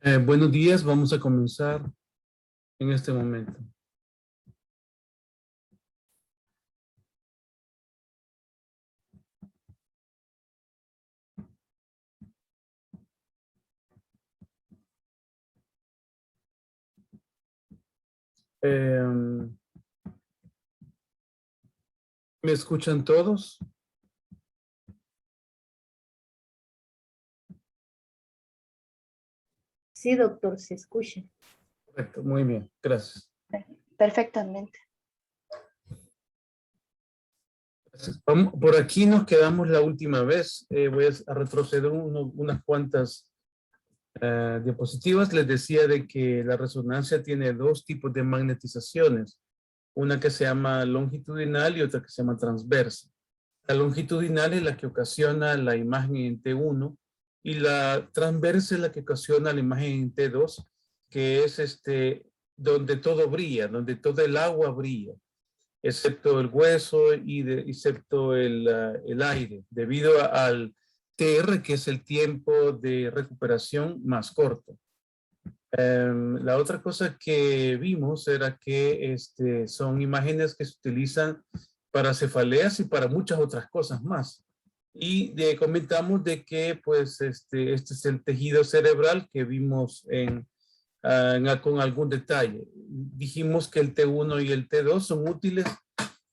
Buenos días, vamos a comenzar en este momento. Eh, ¿Me escuchan todos? Sí, doctor, se escucha. Correcto, muy bien, gracias. Perfectamente. Por aquí nos quedamos la última vez. Voy a retroceder unas cuantas diapositivas. Les decía de que la resonancia tiene dos tipos de magnetizaciones. Una que se llama longitudinal y otra que se llama transversa. La longitudinal es la que ocasiona la imagen en T1 y la transversa es la que ocasiona la imagen en T2, que es donde todo brilla, donde todo el agua brilla, excepto el hueso y excepto el aire, debido al TR, que es el tiempo de recuperación más corto. La otra cosa que vimos era que son imágenes que se utilizan para cefaleas y para muchas otras cosas más. Y comentamos de que pues este es el tejido cerebral que vimos con algún detalle. Dijimos que el T1 y el T2 son útiles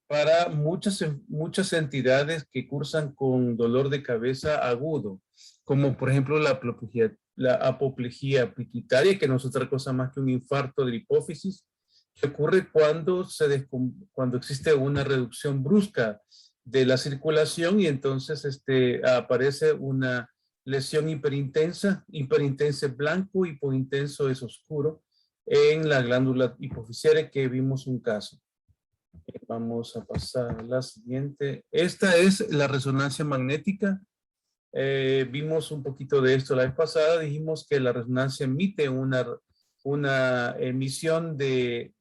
para muchas entidades que cursan con dolor de cabeza agudo, como por ejemplo la apoplejía pituitaria, que no es otra cosa más que un infarto de la hipófisis, que ocurre cuando existe una reducción brusca de la circulación y entonces aparece una lesión hiperintensa es blanco, hipointenso es oscuro, en la glándula hipofisiaria, que vimos un caso. Vamos a pasar a la siguiente. Esta es la resonancia magnética. Vimos un poquito de esto la vez pasada. Dijimos que la resonancia emite una emisión de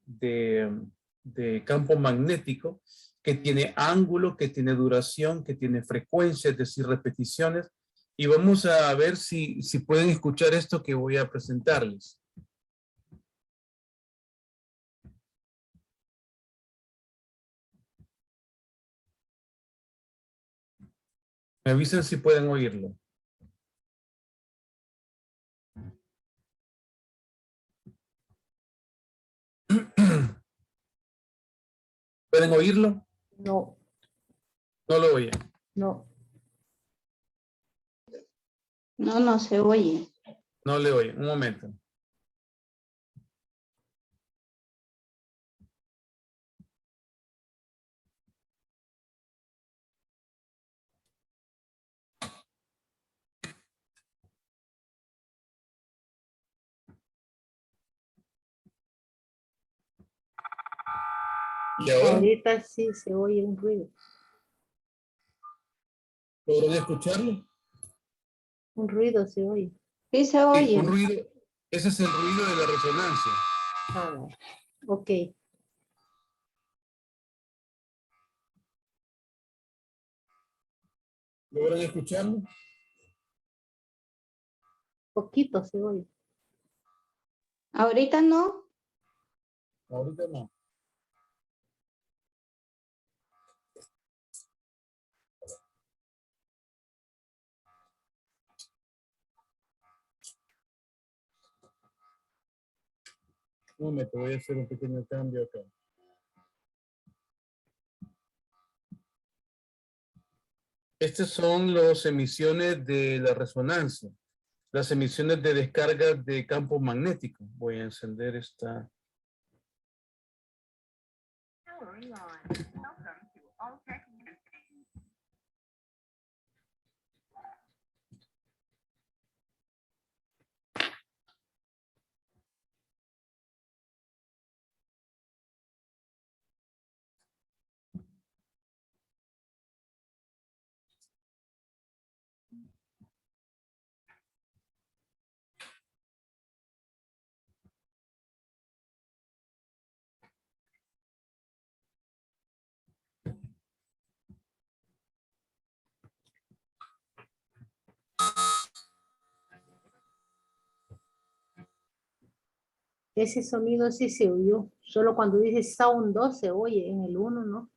campo magnético que tiene ángulo, que tiene duración, que tiene frecuencia, es decir, repeticiones. Y vamos a ver si pueden escuchar esto que voy a presentarles. Me avisan si pueden oírlo. ¿Pueden oírlo? No, No lo oyen. no. No, no se oye. No le oyen. Un momento. ¿Y ahora? Ahorita sí se oye un ruido. ¿Logran escucharlo? Un ruido se oye. Sí se Sí, oye. un ruido. Ese es el ruido de la resonancia. Ah, ok. ¿Logran escucharlo? Poquito se oye. Ahorita no. Ahorita no. Un momento, voy a hacer un pequeño cambio acá. Estas son las emisiones de la resonancia. Las emisiones de descarga de campo magnético. Voy a encender esta. Ese sonido sí se oyó. Solo cuando dice sound 2 se oye, en el 1 no.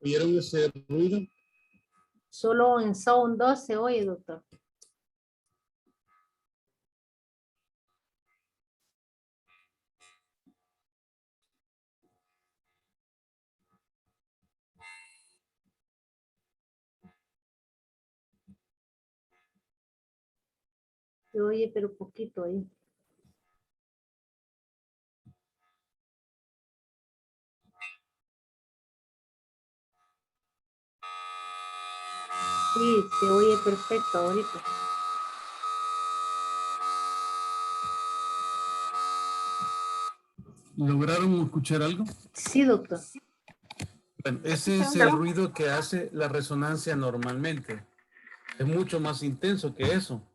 ¿Oyeron ese ruido? Solo en sound 2 se oye, doctor. Se oye, pero poquito ahí. Sí, se oye perfecto ahorita. ¿Lograron escuchar algo? Sí, doctor. Bueno, ese es el ruido que hace la resonancia normalmente. Es mucho más intenso que eso.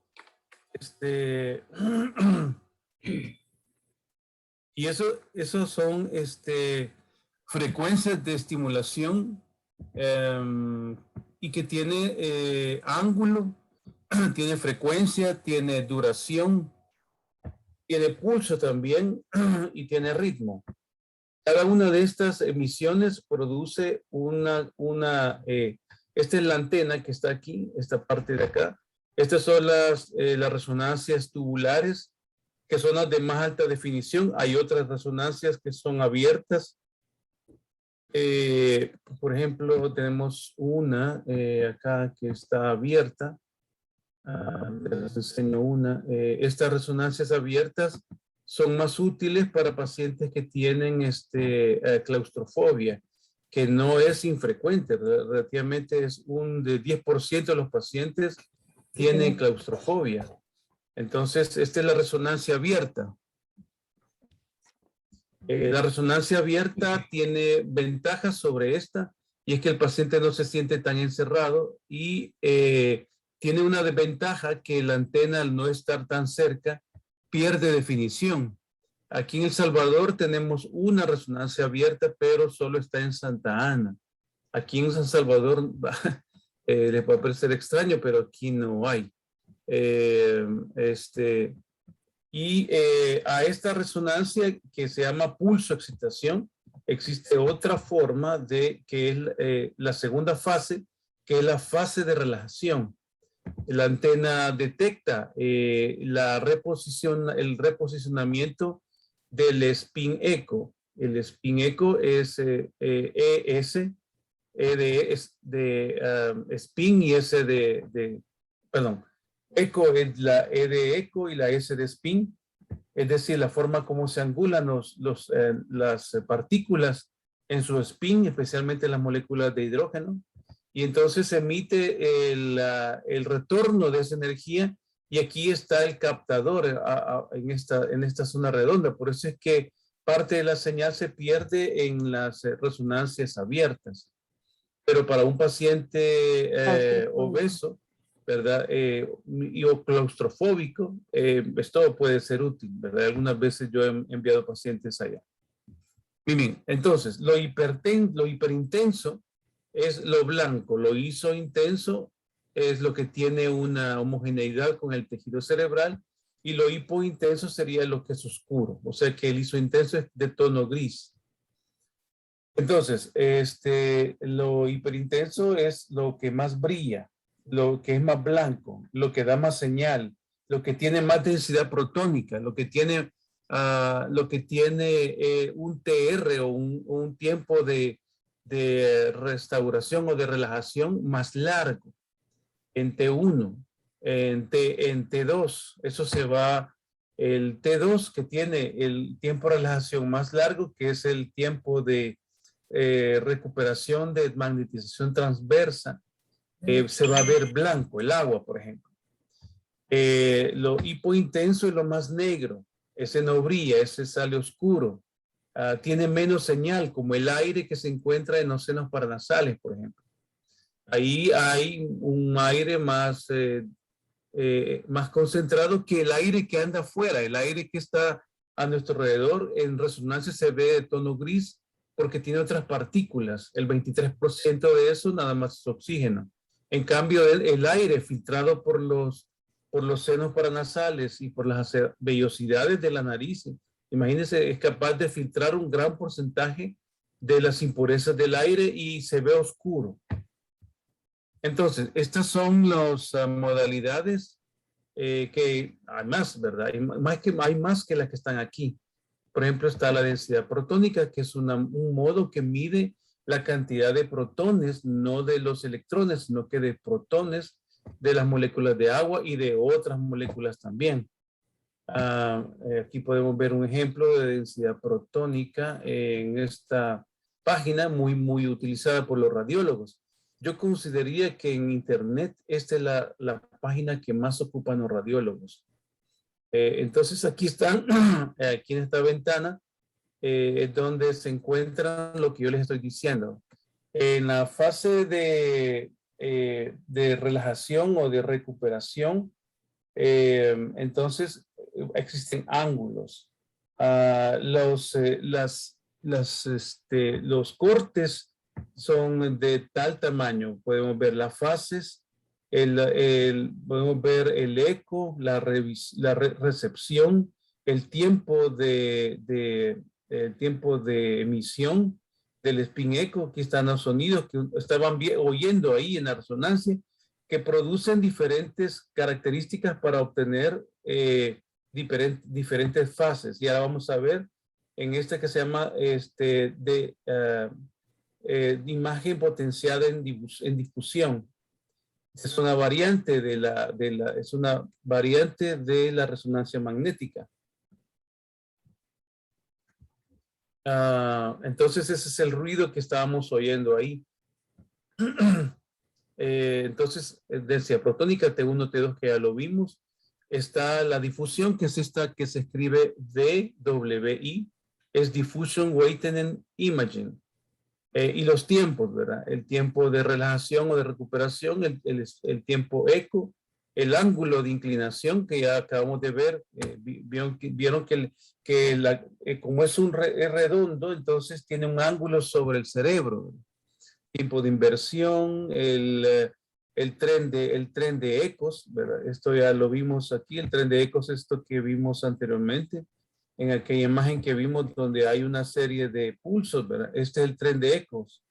Y eso son frecuencias de estimulación y que tiene ángulo, tiene frecuencia, tiene duración, tiene pulso también y tiene ritmo. Cada una de estas emisiones produce esta es la antena que está aquí, esta parte de acá. Estas son las resonancias tubulares, que son las de más alta definición. Hay otras resonancias que son abiertas. Por ejemplo, tenemos una acá que está abierta. Les enseño una. Estas resonancias abiertas son más útiles para pacientes que tienen claustrofobia, que no es infrecuente. Relativamente es de 10% de los pacientes tienen claustrofobia. Entonces, esta es la resonancia abierta. La resonancia abierta tiene ventajas sobre esta, y es que el paciente no se siente tan encerrado y tiene una desventaja que la antena, al no estar tan cerca, pierde definición. Aquí en El Salvador tenemos una resonancia abierta, pero solo está en Santa Ana. Aquí en San Salvador les puede parecer extraño, pero aquí no hay. Y a esta resonancia que se llama pulso-excitación, existe otra forma que es la segunda fase, que es la fase de relajación. La antena detecta el reposicionamiento del spin echo. El spin echo es ES, es de spin y S perdón, eco es la E de eco y la S de spin, es decir, la forma como se angulan las partículas en su spin, especialmente las moléculas de hidrógeno, y entonces emite el retorno de esa energía, y aquí está el captador en esta zona redonda. Por eso es que parte de la señal se pierde en las resonancias abiertas. Pero para un paciente obeso, ¿verdad? O claustrofóbico, esto puede ser útil, ¿verdad? Algunas veces yo he enviado pacientes allá. Bien, entonces, lo hiperintenso es lo blanco, lo isointenso es lo que tiene una homogeneidad con el tejido cerebral, y lo hipointenso sería lo que es oscuro, o sea que el isointenso es de tono gris. Entonces, lo hiperintenso es lo que más brilla, lo que es más blanco, lo que da más señal, lo que tiene más densidad protónica, lo que tiene un TR o un tiempo de restauración o de relajación más largo, en T1, en T2, eso se va, el T2 que tiene el tiempo de relajación más largo, que es el tiempo de recuperación de magnetización transversa, se va a ver blanco, el agua, por ejemplo. Lo hipointenso es lo más negro, ese no brilla, ese sale oscuro, tiene menos señal, como el aire que se encuentra en los senos paranasales, por ejemplo. Ahí hay un aire más concentrado que el aire que anda afuera, el aire que está a nuestro alrededor. En resonancia se ve de tono gris porque tiene otras partículas. El 23% de eso nada más es oxígeno. En cambio, el aire filtrado por los senos paranasales y por las vellosidades de la nariz, imagínense, es capaz de filtrar un gran porcentaje de las impurezas del aire y se ve oscuro. Entonces, estas son las modalidades que hay más, ¿verdad? Hay más que las que están aquí. Por ejemplo, está la densidad protónica, que es un modo que mide la cantidad de protones, no de los electrones, sino que de protones de las moléculas de agua y de otras moléculas también. Aquí podemos ver un ejemplo de densidad protónica en esta página muy utilizada por los radiólogos. Yo consideraría que en Internet esta es la página que más ocupan los radiólogos. Entonces aquí están, aquí en esta ventana, es donde se encuentran lo que yo les estoy diciendo. En la fase de relajación o de recuperación, entonces existen ángulos. Los cortes son de tal tamaño. Podemos ver las fases, podemos ver el eco, la recepción, el tiempo de emisión del spin echo. Aquí están los sonidos que estaban oyendo ahí en la resonancia, que producen diferentes características para obtener diferentes fases. Y ahora vamos a ver en este que se llama imagen potenciada en difusión. Es una variante de la resonancia magnética. Entonces ese es el ruido que estábamos oyendo ahí. Entonces, densidad protónica T1, T2, que ya lo vimos. Está la difusión, que es esta que se escribe DWI, es Diffusion Weighted Imaging. Y los tiempos, ¿verdad? El tiempo de relajación o de recuperación, el tiempo eco, el ángulo de inclinación que ya acabamos de ver. Vieron que como es redondo, entonces tiene un ángulo sobre el cerebro. Tiempo de inversión, el tren de ecos, ¿verdad? Esto ya lo vimos aquí, el tren de ecos, esto que vimos anteriormente, en aquella imagen que vimos donde hay una serie de pulsos, ¿verdad? Este es el tren de ecos.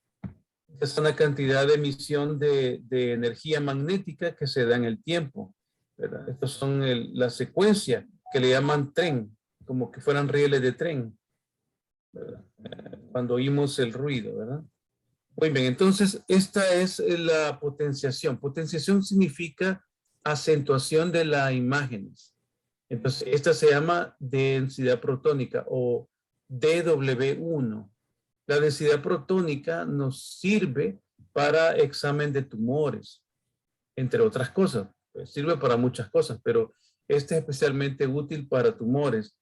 Esta es una cantidad de emisión de energía magnética que se da en el tiempo, ¿verdad? Estas son la secuencia que le llaman tren, como que fueran rieles de tren, ¿verdad? Cuando oímos el ruido, ¿verdad? Muy bien, entonces esta es la potenciación. Potenciación significa acentuación de las imágenes. Entonces esta se llama densidad protónica o DW1. La densidad protónica nos sirve para examen de tumores, entre otras cosas. Pues sirve para muchas cosas, pero este es especialmente útil para tumores.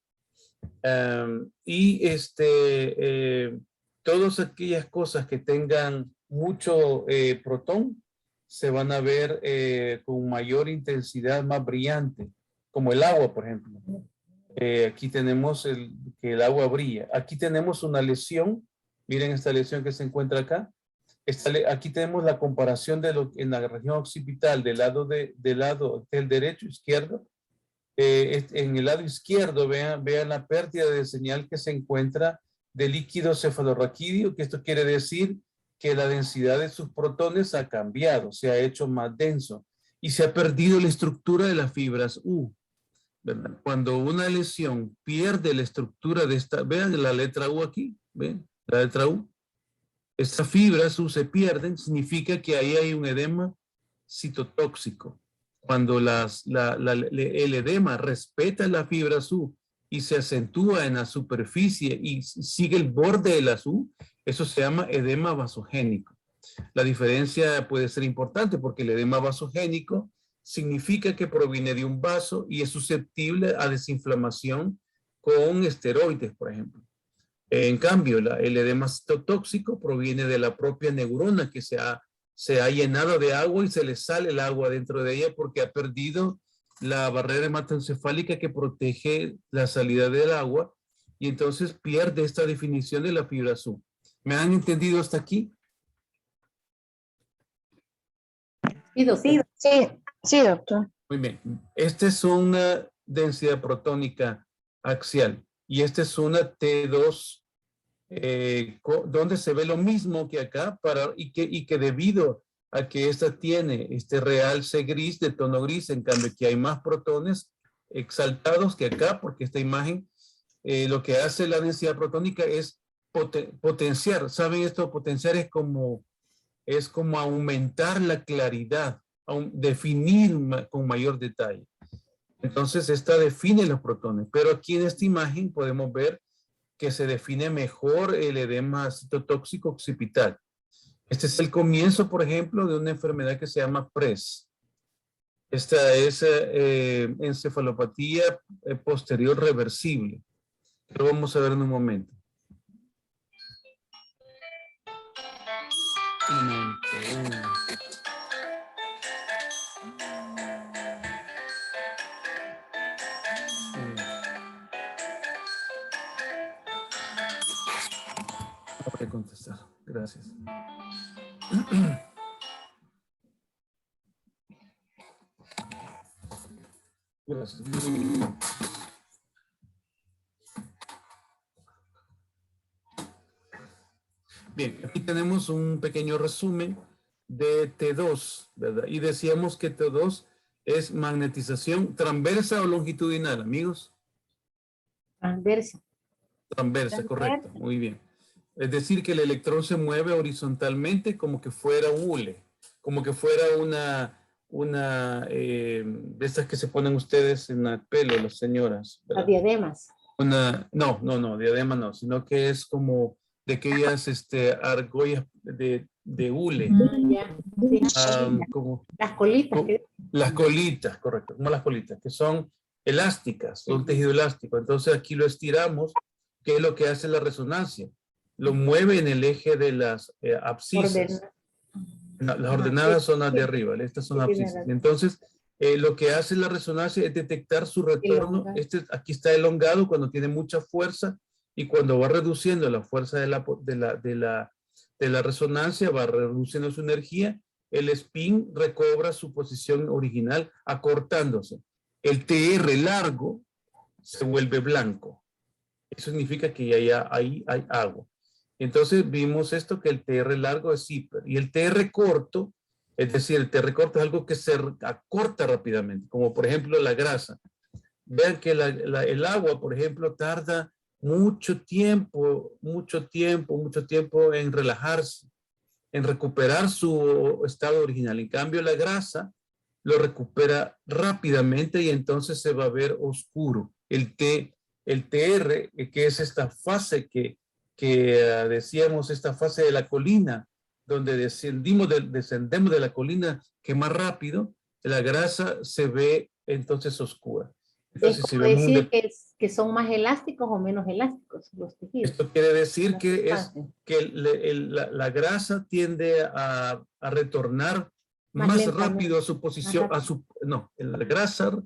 Todas aquellas cosas que tengan mucho protón se van a ver con mayor intensidad, más brillante, como el agua, por ejemplo. Aquí tenemos que el agua brilla. Aquí tenemos una lesión. Miren esta lesión que se encuentra acá. Aquí tenemos la comparación en la región occipital del lado del derecho, izquierdo. En el lado izquierdo, vean la pérdida de señal que se encuentra de líquido cefalorraquídeo, que esto quiere decir que la densidad de sus protones ha cambiado, se ha hecho más denso y se ha perdido la estructura de las fibras U, ¿verdad? Cuando una lesión pierde la estructura de esta, vean la letra U aquí, ven la letra U, estas fibras U se pierden, significa que ahí hay un edema citotóxico. Cuando el edema respeta la fibra U y se acentúa en la superficie y sigue el borde de la U, eso se llama edema vasogénico. La diferencia puede ser importante porque el edema vasogénico significa que proviene de un vaso y es susceptible a desinflamación con esteroides, por ejemplo. En cambio, el edema citotóxico proviene de la propia neurona que se ha llenado de agua y se le sale el agua dentro de ella porque ha perdido la barrera hematoencefálica que protege la salida del agua y entonces pierde esta definición de la fibra azul. ¿Me han entendido hasta aquí? Sí, doctor. Sí, doctor. Muy bien. Esta es una densidad protónica axial y esta es una T2 donde se ve lo mismo que acá y que debido a que esta tiene este realce gris de tono gris, en cambio que hay más protones exaltados que acá, porque esta imagen lo que hace la densidad protónica es potenciar. ¿Saben esto? Potenciar es como aumentar la claridad, definir con mayor detalle. Entonces, esta define los protones, pero aquí en esta imagen podemos ver que se define mejor el edema citotóxico occipital. Este es el comienzo, por ejemplo, de una enfermedad que se llama PRES. Esta es encefalopatía posterior reversible. Lo vamos a ver en un momento. Un momento. Voy a contestar. Gracias. Gracias. Bien, aquí tenemos un pequeño resumen de T2, ¿verdad? Y decíamos que T2 es magnetización transversa o longitudinal, amigos. Transversa. Transversa, correcto. Muy bien. Es decir, que el electrón se mueve horizontalmente como que fuera un hule, como que fuera una de estas que se ponen ustedes en el pelo, las señoras, ¿verdad? Las diademas. No, diadema no, sino que es como de aquellas argollas de hule. Ya. Sí. Como, Las colitas. las colitas, correcto, como las colitas, que son elásticas, son tejido elástico. Entonces aquí lo estiramos, que es lo que hace la resonancia. Lo mueve en el eje de las abscisas. Las ordenadas son las de arriba, estas son abscisas. Entonces, lo que hace la resonancia es detectar su retorno. Aquí está elongado cuando tiene mucha fuerza y cuando va reduciendo la fuerza de la resonancia, va reduciendo su energía, el spin recobra su posición original acortándose. El TR largo se vuelve blanco. Eso significa que ahí hay agua. Entonces vimos esto, que el TR largo es hiper y el TR corto, es decir, el TR corto es algo que se acorta rápidamente, como por ejemplo la grasa. Vean que el agua, por ejemplo, tarda mucho tiempo en relajarse, en recuperar su estado original. En cambio, la grasa lo recupera rápidamente y entonces se va a ver oscuro. El TR, que es esta fase que decíamos, esta fase de la colina, donde descendemos de la colina que más rápido, la grasa se ve entonces oscura. Entonces, es como decir que son más elásticos o menos elásticos los tejidos. Esto quiere decir que la grasa tiende a retornar más rápido a su posición, la grasa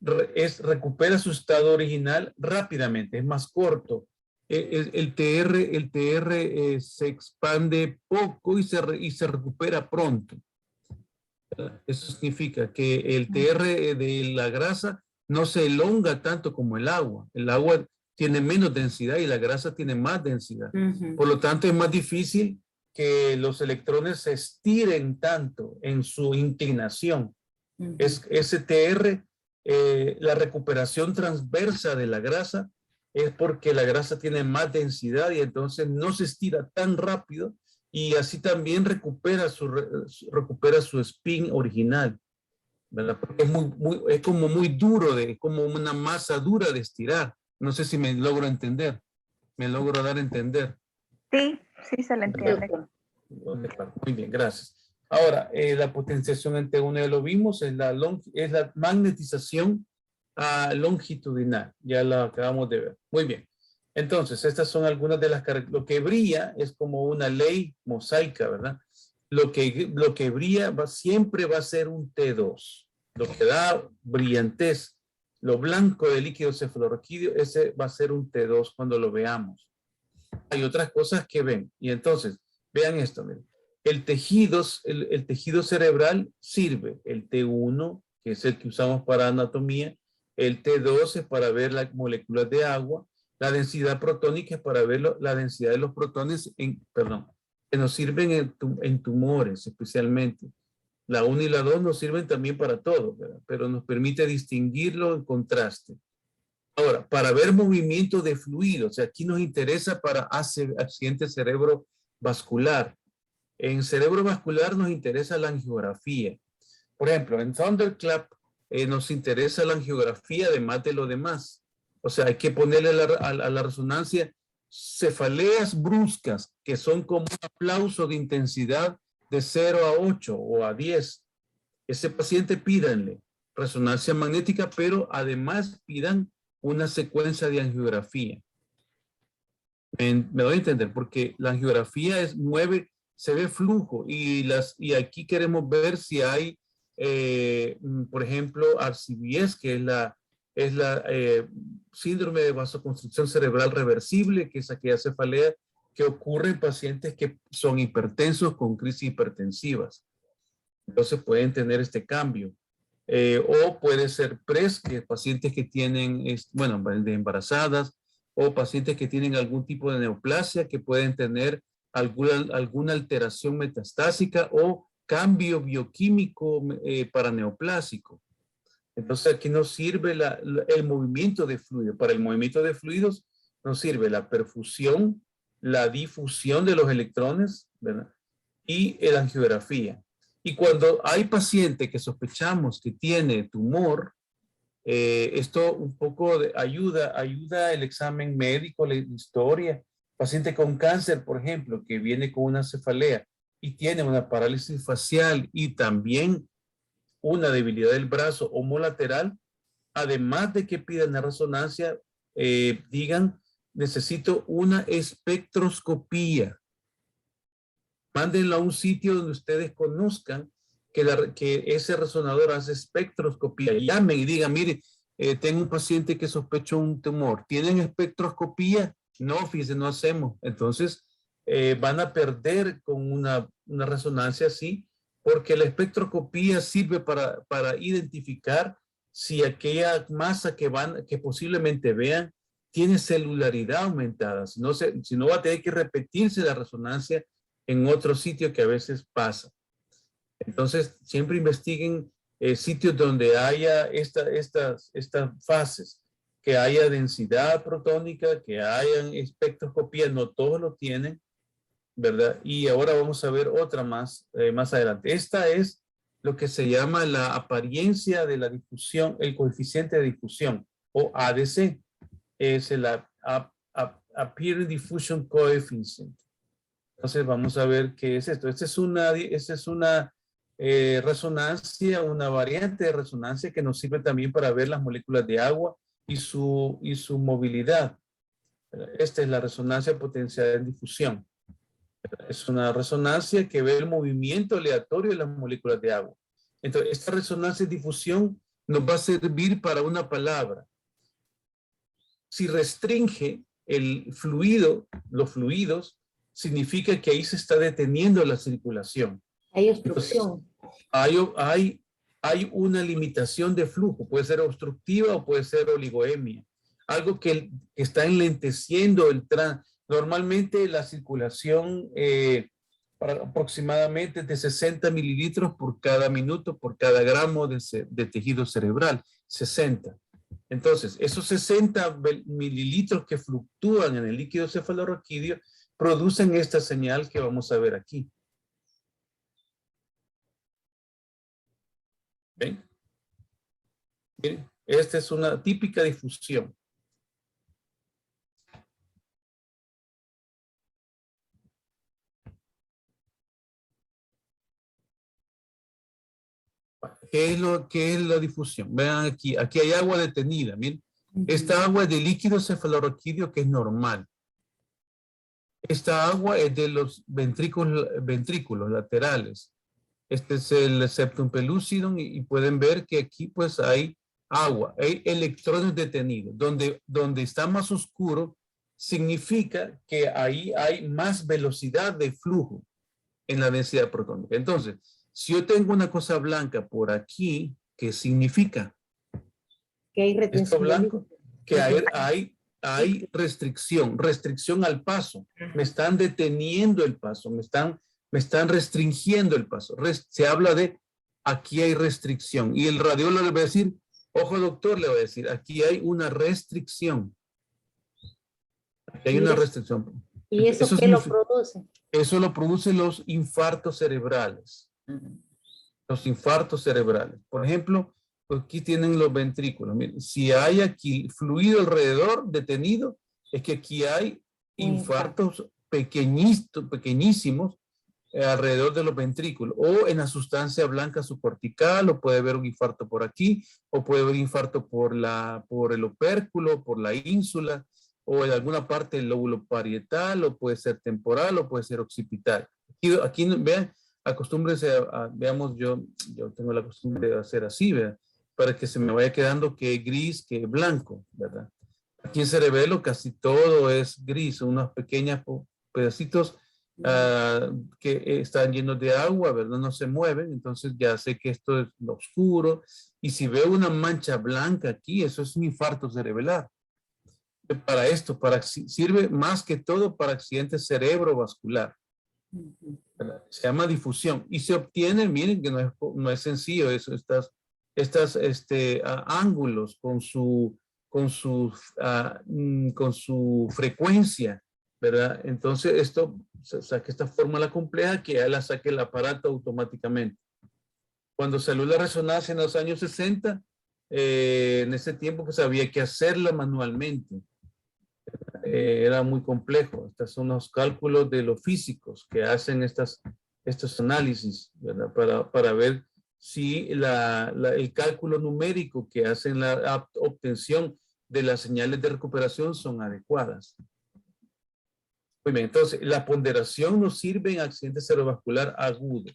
recupera su estado original rápidamente, es más corto. El TR se expande poco y se recupera pronto. Eso significa que el TR de la grasa no se elonga tanto como el agua. El agua tiene menos densidad y la grasa tiene más densidad. Por lo tanto, es más difícil que los electrones se estiren tanto en su inclinación. Ese TR, la recuperación transversa de la grasa es porque la grasa tiene más densidad y entonces no se estira tan rápido y así también recupera su spin original, ¿verdad? Porque es como muy duro, como una masa dura de estirar. No sé si me logro entender. Me logro dar a entender. Sí, sí se le entiende. Muy bien, gracias. Ahora, la potenciación en T1 ya lo vimos, es la magnetización longitudinal. Ya la acabamos de ver. Muy bien. Entonces, estas son algunas de las características. Lo que brilla es como una ley mosaica, ¿verdad? Lo que brilla siempre va a ser un T2. Lo que da brillantez, lo blanco del líquido cefalorraquídeo, ese va a ser un T2 cuando lo veamos. Hay otras cosas que ven. Y entonces, vean esto, miren. el tejido cerebral sirve, el T1, que es el que usamos para anatomía, el T2 es para ver las moléculas de agua, la densidad protónica es para ver la densidad de los protones, que nos sirven en tumores especialmente. La 1 y la 2 nos sirven también para todo, ¿verdad? Pero nos permite distinguirlo en contraste. Ahora, para ver movimiento de fluidos, aquí nos interesa para accidente cerebrovascular. En cerebrovascular nos interesa la angiografía. Por ejemplo, en Thunderclap nos interesa la angiografía además de lo demás. O sea, hay que ponerle a la resonancia cefaleas bruscas, que son como un aplauso de intensidad de 0 a 8 o a 10. Ese paciente pídanle resonancia magnética, pero además pidan una secuencia de angiografía. Me doy a entender, porque la angiografía se ve flujo y aquí queremos ver si hay, por ejemplo, RCBS, que es la síndrome de vasoconstricción cerebral reversible, que es aquella cefalea que ocurre en pacientes que son hipertensos con crisis hipertensivas. Entonces pueden tener este cambio. O puede ser PRES, que pacientes que tienen, de embarazadas, o pacientes que tienen algún tipo de neoplasia, que pueden tener alguna alteración metastásica o cambio bioquímico paraneoplásico. Entonces aquí nos sirve el movimiento de fluido. Para el movimiento de fluidos nos sirve la perfusión, la difusión de los electrones, ¿verdad? Y la angiografía. Y cuando hay paciente que sospechamos que tiene tumor, esto un poco ayuda el examen médico, la historia. Paciente con cáncer, por ejemplo, que viene con una cefalea y tiene una parálisis facial y también una debilidad del brazo homolateral, además de que pidan la resonancia, digan, necesito una espectroscopía. Mándenlo a un sitio donde ustedes conozcan que ese resonador hace espectroscopía. Llamen y digan, mire, tengo un paciente que sospechó un tumor. ¿Tienen espectroscopía? No, fíjense, no hacemos. Entonces, van a perder con una resonancia así, porque la espectroscopía sirve para identificar si aquella masa que posiblemente vean tiene celularidad aumentada. Si no va a tener que repetirse la resonancia en otro sitio que a veces pasa. Entonces, siempre investiguen sitios donde haya estas fases, que haya densidad protónica, que hayan espectroscopía, no todos lo tienen, ¿verdad? Y ahora vamos a ver otra más adelante. Esta es lo que se llama la apariencia de la difusión, el coeficiente de difusión, o ADC. Es el Apparent Diffusion Coefficient. Entonces vamos a ver qué es esto. Esta es una resonancia, una variante de resonancia que nos sirve también para ver las moléculas de agua y su movilidad. Esta es la resonancia potencial en difusión. Es una resonancia que ve el movimiento aleatorio de las moléculas de agua. Entonces, esta resonancia de difusión nos va a servir para una palabra. Si restringe el fluido, los fluidos, significa que ahí se está deteniendo la circulación. Hay obstrucción. Entonces, hay una limitación de flujo. Puede ser obstructiva o puede ser oligoemia. Algo que está enlenteciendo el tránsito. Normalmente la circulación aproximadamente de 60 mililitros por cada minuto, por cada gramo de tejido cerebral. 60. Entonces, esos 60 mililitros que fluctúan en el líquido cefalorraquídeo producen esta señal que vamos a ver aquí. ¿Ven? Miren, esta es una típica difusión. ¿Qué es la difusión? Vean aquí hay agua detenida, miren. Esta agua es de líquido cefalorraquídeo que es normal. Esta agua es de los ventrículos laterales. Este es el septum pellucidum y pueden ver que aquí pues hay agua, hay electrones detenidos. Donde está más oscuro significa que ahí hay más velocidad de flujo. en la densidad protónica. Entonces, si yo tengo una cosa blanca por aquí, ¿qué significa? Que hay Esto retención. blanco, que hay restricción al paso. Me están deteniendo el paso, me están restringiendo el paso. Se habla de aquí hay restricción. Y el radiólogo le va a decir, ojo doctor, le va a decir, aquí hay una restricción. Aquí hay una restricción. ¿Y eso qué lo produce? Eso lo producen los infartos cerebrales. Los infartos cerebrales. Por ejemplo, aquí tienen los ventrículos. Miren, si hay aquí fluido alrededor detenido, es que aquí hay infartos pequeñísimos alrededor de los ventrículos, o en la sustancia blanca subcortical, o puede haber un infarto por aquí, o puede haber infarto por el opérculo, por la ínsula, o en alguna parte del lóbulo parietal, o puede ser temporal, o puede ser occipital. Aquí vean, acostúmbrense veamos, yo tengo la costumbre de hacer así, ¿verdad? Para que se me vaya quedando que gris, que blanco, ¿verdad? Aquí en cerebelo casi todo es gris, unos pequeños pedacitos que están llenos de agua, ¿verdad? No se mueven, entonces ya sé que esto es lo oscuro. Y si veo una mancha blanca aquí, eso es un infarto cerebral. Para esto, sirve más que todo para accidentes cerebrovascular. Se llama difusión y se obtiene, miren que no es sencillo eso, estas ángulos con su frecuencia, ¿verdad? Entonces esto saca esta fórmula compleja que ya la saque el aparato automáticamente. Cuando salió la resonancia en los años 60, en ese tiempo pues había que hacerla manualmente. Era muy complejo. Estos son los cálculos de los físicos que hacen estos análisis, ¿verdad? Para ver si el cálculo numérico que hacen la obtención de las señales de recuperación son adecuadas. Muy bien, entonces la ponderación nos sirve en accidente cerebrovascular agudo.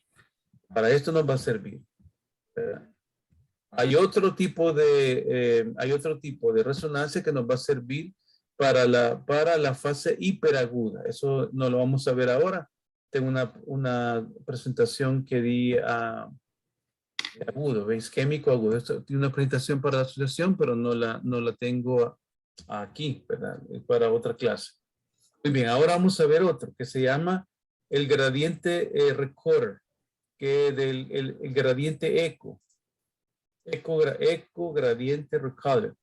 Para esto nos va a servir, ¿verdad? Hay otro tipo de resonancia que nos va a servir para la fase hiperaguda. Eso no lo vamos a ver ahora. Tengo una presentación que di agudo, ¿veis? Químico agudo. Esto tiene una presentación para la asociación, pero no la tengo aquí, ¿verdad? Para otra clase. Muy bien, ahora vamos a ver otro que se llama el gradiente recorder, que el gradiente eco gradiente recorder.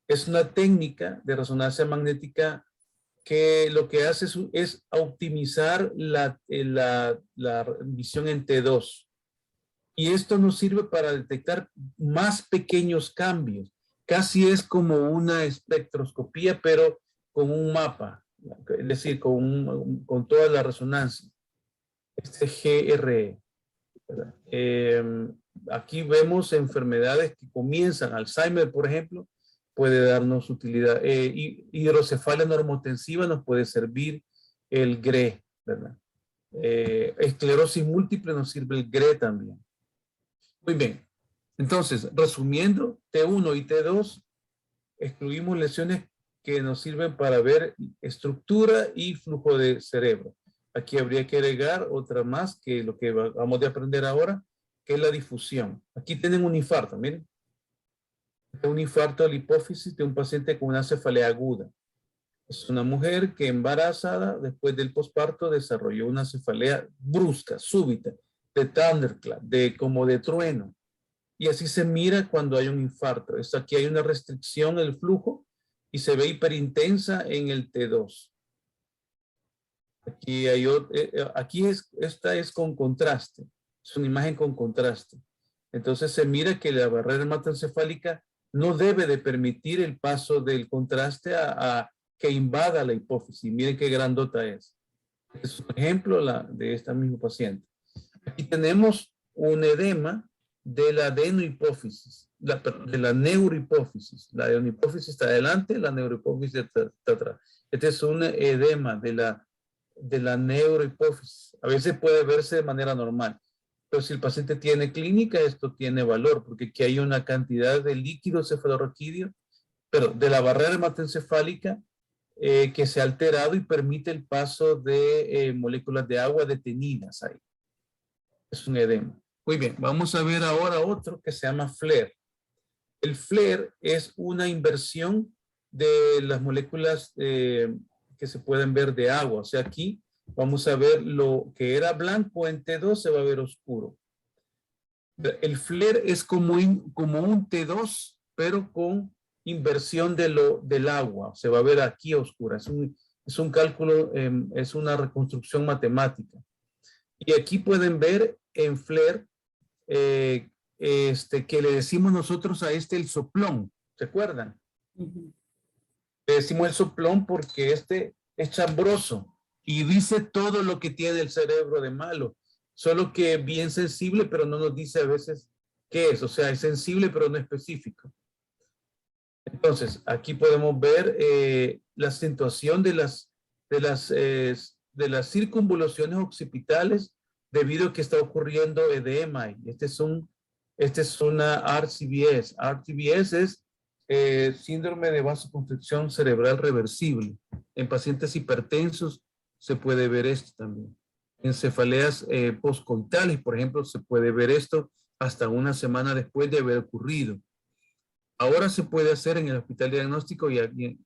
Es una técnica de resonancia magnética que lo que hace es optimizar la visión en T2. Y esto nos sirve para detectar más pequeños cambios. Casi es como una espectroscopía, pero con un mapa, es decir, con toda la resonancia. Este GRE. Aquí vemos enfermedades que comienzan, Alzheimer, por ejemplo, puede darnos utilidad. Hidrocefalia normotensiva nos puede servir el GRE, ¿verdad? Esclerosis múltiple nos sirve el GRE también. Muy bien. Entonces, resumiendo, T1 y T2, excluimos lesiones que nos sirven para ver estructura y flujo de cerebro. Aquí habría que agregar otra más que lo que vamos a aprender ahora, que es la difusión. Aquí tienen un infarto, miren. Un infarto de la hipófisis de un paciente con una cefalea aguda. Es una mujer que embarazada después del posparto desarrolló una cefalea brusca, súbita, de thunderclap, como de trueno. Y así se mira cuando hay un infarto. Aquí hay una restricción del flujo y se ve hiperintensa en el T2. Esta es con contraste. Es una imagen con contraste. Entonces se mira que la barrera hematoencefálica no debe de permitir el paso del contraste a que invada la hipófisis. Miren qué grandota es. Este es un ejemplo de esta misma paciente. Aquí tenemos un edema de la adenohipófisis, de la neurohipófisis. La adenohipófisis está adelante, la neurohipófisis está atrás. Este es un edema de la neurohipófisis. A veces puede verse de manera normal, pero si el paciente tiene clínica, esto tiene valor, porque aquí hay una cantidad de líquido cefalorraquídeo, pero de la barrera hematoencefálica que se ha alterado y permite el paso de moléculas de agua detenidas ahí. Es un edema. Muy bien, vamos a ver ahora otro que se llama flare. El flare es una inversión de las moléculas que se pueden ver de agua. O sea, aquí vamos a ver lo que era blanco en T2 se va a ver oscuro. El flare es como un T2, pero con inversión del agua. Se va a ver aquí oscura. Es un cálculo, es una reconstrucción matemática. Y aquí pueden ver en flare que le decimos nosotros a el soplón. ¿Se acuerdan? Le decimos el soplón porque es chambroso y dice todo lo que tiene el cerebro de malo. Solo que bien sensible, pero no nos dice a veces qué es. O sea, es sensible, pero no específico. Entonces, aquí podemos ver la acentuación de las circunvoluciones occipitales debido a que está ocurriendo edema. Este es una RCBS. RCBS es síndrome de vasoconstricción cerebral reversible. En pacientes hipertensos se puede ver esto también. En cefaleas postcoitales, por ejemplo, se puede ver esto hasta una semana después de haber ocurrido. Ahora se puede hacer en el hospital diagnóstico y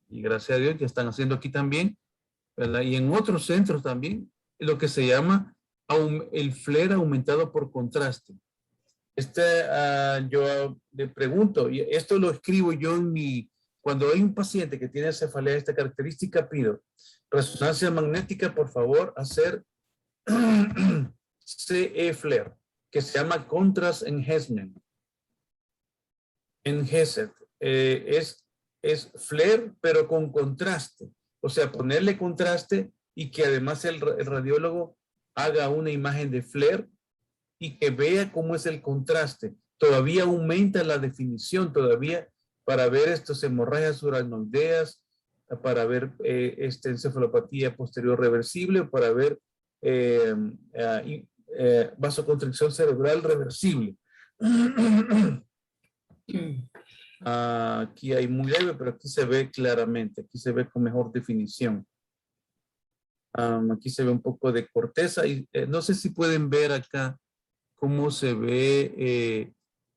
gracias a Dios ya están haciendo aquí también, ¿verdad? Y en otros centros también, lo que se llama el flare aumentado por contraste. Yo le pregunto, y esto lo escribo yo cuando hay un paciente que tiene cefalea de esta característica, pido resonancia magnética, por favor, hacer CE flare, que se llama contrast enhancement. Enhanced. Es flare, pero con contraste. O sea, ponerle contraste y que además el radiólogo haga una imagen de flare y que vea cómo es el contraste. Todavía aumenta la definición, todavía para ver estas hemorragias uranoideas, para ver encefalopatía posterior reversible, para ver vasoconstricción cerebral reversible. Aquí hay muy leve, pero aquí se ve claramente, aquí se ve con mejor definición. Aquí se ve un poco de corteza y no sé si pueden ver acá cómo se ve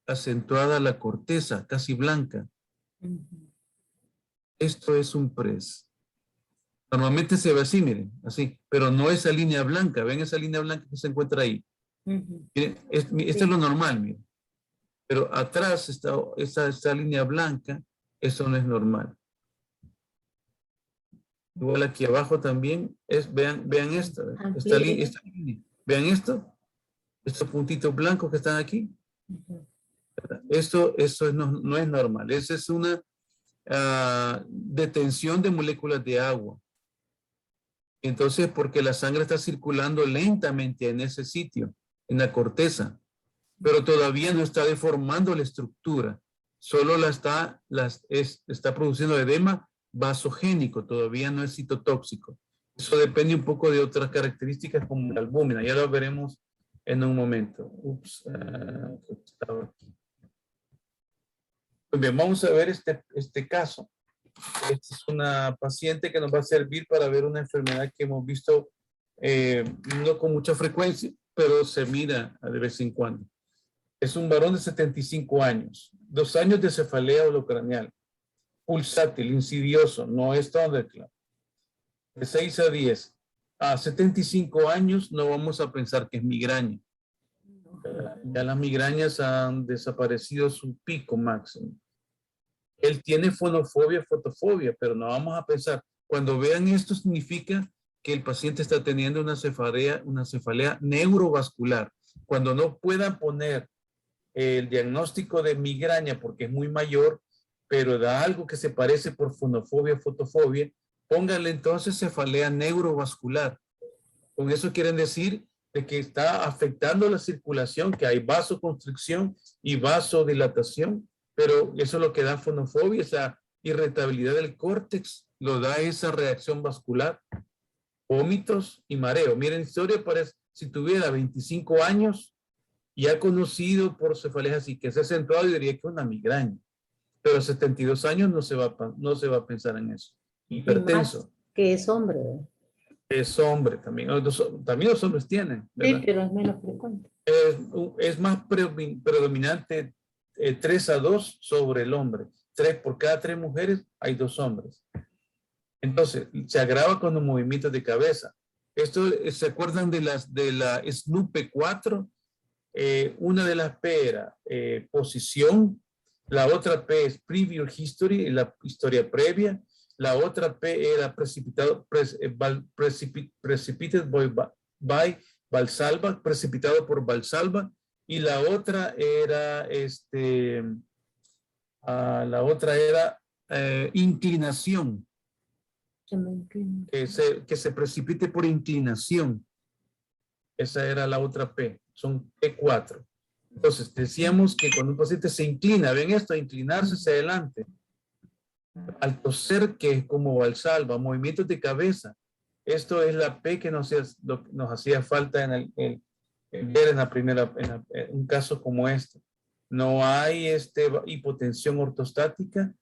acentuada la corteza, casi blanca. Esto es un PRES. Normalmente se ve así, miren, así, pero no esa línea blanca. ¿Ven esa línea blanca que se encuentra ahí? Miren, esto es lo normal, miren. Pero atrás está esta línea blanca, eso no es normal. Igual aquí abajo también, vean esta línea. Vean esto, estos puntitos blancos que están aquí. Eso no es normal. Esa es una detención de moléculas de agua. Entonces, porque la sangre está circulando lentamente en ese sitio, en la corteza, pero todavía no está deformando la estructura. Solo está produciendo edema vasogénico, todavía no es citotóxico. Eso depende un poco de otras características como la albúmina. Ya lo veremos en un momento. Muy bien, vamos a ver este caso. Esta es una paciente que nos va a servir para ver una enfermedad que hemos visto no con mucha frecuencia, pero se mira de vez en cuando. Es un varón de 75 años, 2 años de cefalea holocranial, pulsátil, insidioso, no es thunderclap. De 6 a 10. A 75 años no vamos a pensar que es migraña. Ya las migrañas han desaparecido su pico máximo. Él tiene fonofobia, fotofobia, pero no vamos a pensar. Cuando vean esto significa que el paciente está teniendo una cefalea neurovascular. Cuando no puedan poner el diagnóstico de migraña porque es muy mayor, pero da algo que se parece por fonofobia, fotofobia, pónganle entonces cefalea neurovascular. Con eso quieren decir de que está afectando la circulación, que hay vasoconstricción y vasodilatación, pero eso es lo que da fonofobia, esa irritabilidad del córtex, lo da esa reacción vascular, vómitos y mareo. Miren, historia parece, si tuviera 25 años y ha conocido por cefaleas así, que se ha acentuado, yo diría que es una migraña. Pero a 72 años no se va a pensar en eso. Hipertenso. Que es hombre. Es hombre también. También los hombres tienen, Sí, ¿verdad? pero es menos frecuente. Es más predominante 3-2 sobre el hombre. Por cada 3 mujeres hay 2 hombres. Entonces, se agrava con los movimientos de cabeza. Esto, ¿se acuerdan de la SNUPE 4? Una de las P era posición, la otra P es preview history, la historia previa, la otra P era precipitated by Valsalva, precipitado por Valsalva, y la otra era inclinación, Se me inclina. que se precipite por inclinación. Esa era la otra P, son P4. Entonces, decíamos que cuando un paciente se inclina, ven esto, inclinarse hacia adelante. Al toser, que es como Valsalva, movimientos de cabeza. Esto es la P que nos hacía falta en ver en la primera, en un caso como este. No hay hipotensión ortostática.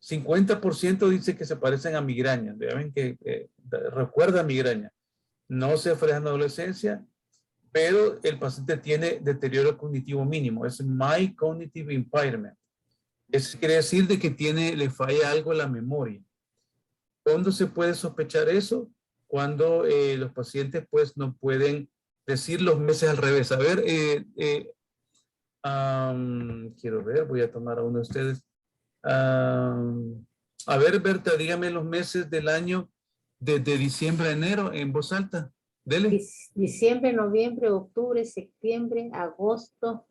50% dice que se parecen a migraña. Ven que recuerda migraña. No se ofrece en la adolescencia, pero el paciente tiene deterioro cognitivo mínimo. Es mild cognitive impairment. Eso quiere decir de que le falla algo a la memoria. ¿Cuándo se puede sospechar eso? Cuando los pacientes pues no pueden decir los meses al revés. A ver, quiero ver, voy a tomar a uno de ustedes. A ver, Berta, dígame los meses del año desde diciembre a enero en voz alta. Dele. Diciembre, noviembre, octubre, septiembre, agosto,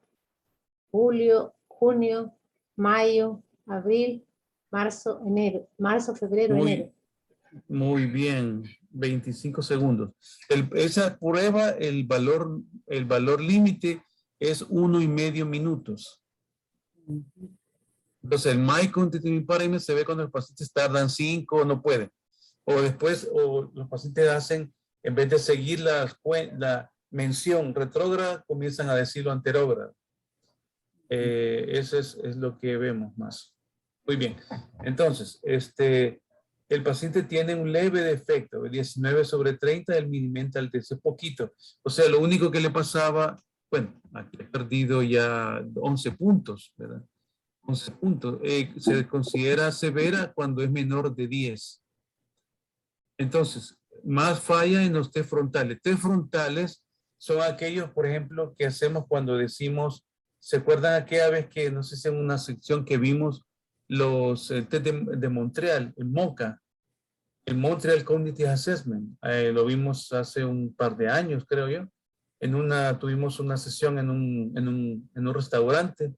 julio, junio, mayo, abril, marzo, enero. Marzo, febrero, enero. Muy bien, 25 segundos. Esa prueba, el valor límite es 1,5 minutos. Entonces, el mild cognitive impairment se ve cuando los pacientes tardan 5 o no pueden. O después, o los pacientes hacen, en vez de seguir la mención retrógrada, comienzan a decirlo anterógrada. Eso es lo que vemos más. Muy bien. Entonces, el paciente tiene un leve defecto, 19/30 del mini-mental test, es poquito. O sea, lo único que le pasaba, bueno, aquí he perdido ya 11 puntos, ¿verdad? 11 puntos. Se considera severa cuando es menor de 10. Entonces, más falla en los test frontales. Test frontales son aquellos, por ejemplo, que hacemos cuando decimos, ¿se acuerdan aquella vez que, no sé si en una sección que vimos los test de Montreal, el MOCA, el Montreal Cognitive Assessment? Lo vimos hace un par de años, creo yo. Tuvimos una sesión en un restaurante.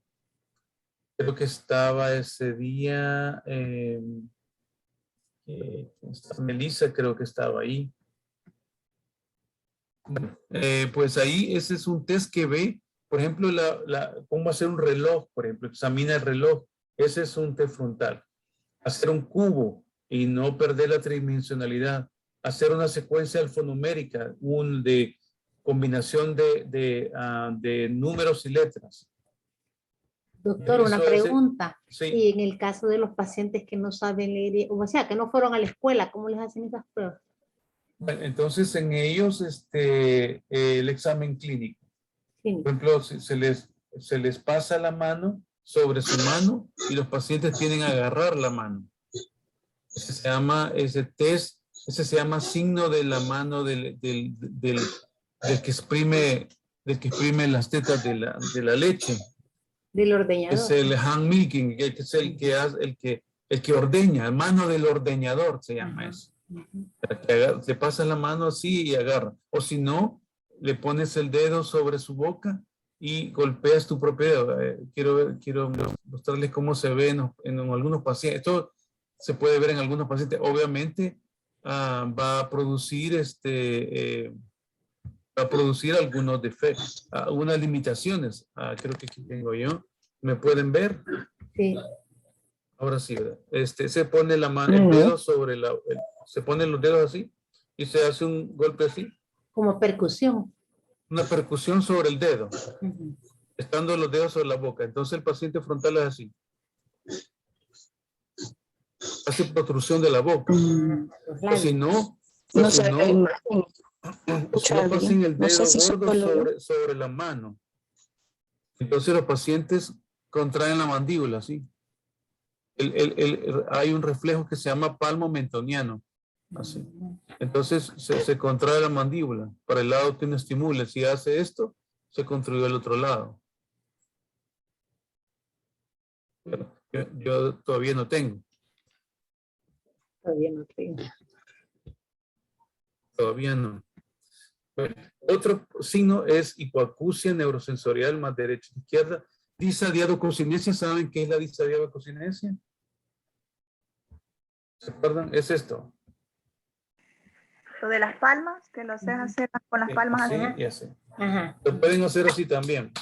Creo que estaba ese día, Melissa creo que estaba ahí. Pues ahí ese es un test que ve, por ejemplo, cómo hacer un reloj, por ejemplo, examina el reloj. Ese es un test frontal. Hacer un cubo y no perder la tridimensionalidad. Hacer una secuencia alfanumérica, de combinación de números y letras. Doctor, una pregunta. Sí. Y en el caso de los pacientes que no saben leer, o sea, que no fueron a la escuela, ¿cómo les hacen esas pruebas? Bueno, entonces en ellos el examen clínico. Sí. Por ejemplo, se les pasa la mano sobre su mano y los pacientes tienen que agarrar la mano. Ese test se llama signo de la mano del que exprime las tetas de la leche. Del ordeñador. Es el hand milking, que es el que ordeña, mano del ordeñador se llama eso. Te pasas la mano así y agarra. O si no, le pones el dedo sobre su boca y golpeas tu propio dedo. Quiero mostrarles cómo se ve en algunos pacientes. Esto se puede ver en algunos pacientes. Obviamente va a producir algunos defectos, algunas limitaciones. Creo que aquí tengo yo. ¿Me pueden ver? Sí. Ahora sí, ¿verdad? Se pone la mano, el dedo sobre se ponen los dedos así y se hace un golpe así. Como percusión. Una percusión sobre el dedo, estando los dedos sobre la boca. Entonces el paciente frontal es así. Hace protrusión de la boca. O si no, No Entonces, se ve la imagen. no pasen el No dedo sé si gordo solo- sobre la mano. Entonces los pacientes contraen la mandíbula, ¿sí? Hay un reflejo que se llama palmo mentoniano, así. Entonces se contrae la mandíbula para el lado que uno estimule. Si hace esto, se contrae el otro lado. Yo todavía no tengo. Todavía no tengo. Todavía no. Bueno, otro signo es hipoacusia neurosensorial más derecha e izquierda. Disadiadococinesia, ¿saben qué es la disadiadococinesia? ¿Se acuerdan? Es esto. Lo de las palmas, que lo haces hacer con las palmas Así así. y así. Ajá. Lo pueden hacer así también.